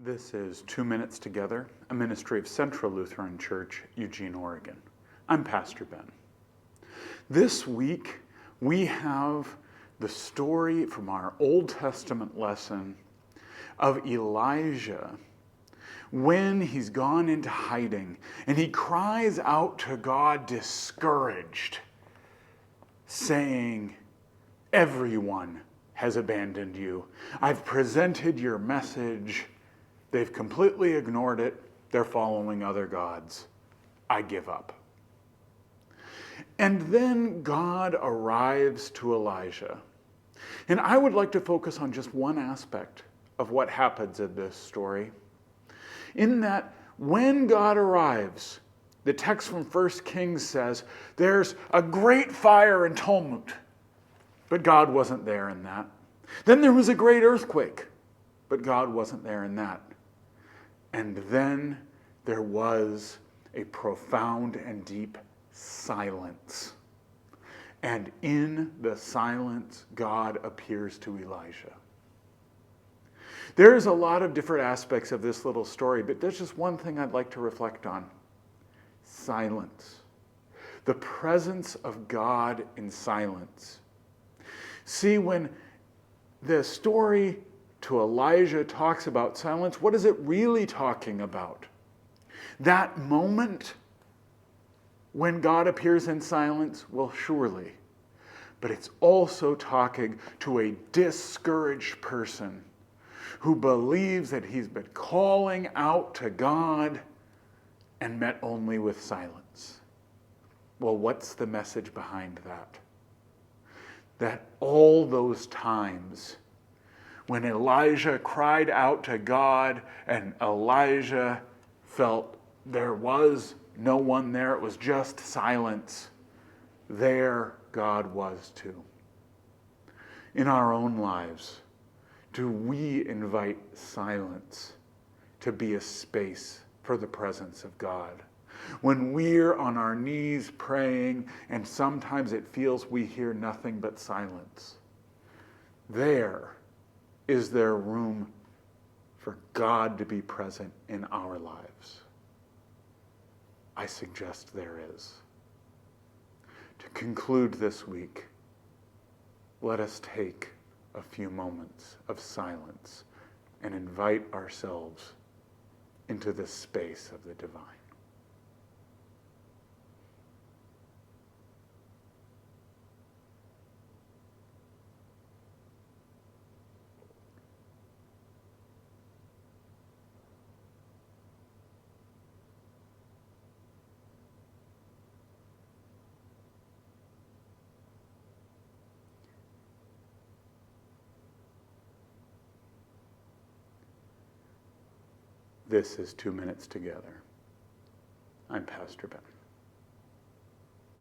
This is 2 Minutes Together, a ministry of Central Lutheran Church, Eugene, Oregon. I'm Pastor Ben. This week, we have the story from our Old Testament lesson of Elijah when he's gone into hiding and he cries out to God discouraged, saying, "Everyone has abandoned you. I've presented your message. They've completely ignored it. They're following other gods. I give up." And then God arrives to Elijah. And I would like to focus on just one aspect of what happens in this story. In that, when God arrives, the text from 1 Kings says, there's a great fire and tumult. But God wasn't there in that. Then there was a great earthquake. But God wasn't there in that. And then there was a profound and deep silence. And in the silence, God appears to Elijah. There's a lot of different aspects of this little story, but there's just one thing I'd like to reflect on. Silence. The presence of God in silence. See, when the story to Elijah talks about silence, what is it really talking about? That moment when God appears in silence? Well, surely. But it's also talking to a discouraged person who believes that he's been calling out to God and met only with silence. Well, what's the message behind that? That all those times when Elijah cried out to God and Elijah felt there was no one there, it was just silence, there God was too. In our own lives, do we invite silence to be a space for the presence of God? When we're on our knees praying and sometimes it feels we hear nothing but silence, is there room for God to be present in our lives? I suggest there is. To conclude this week, let us take a few moments of silence and invite ourselves into the space of the divine. This is 2 Minutes Together. I'm Pastor Ben.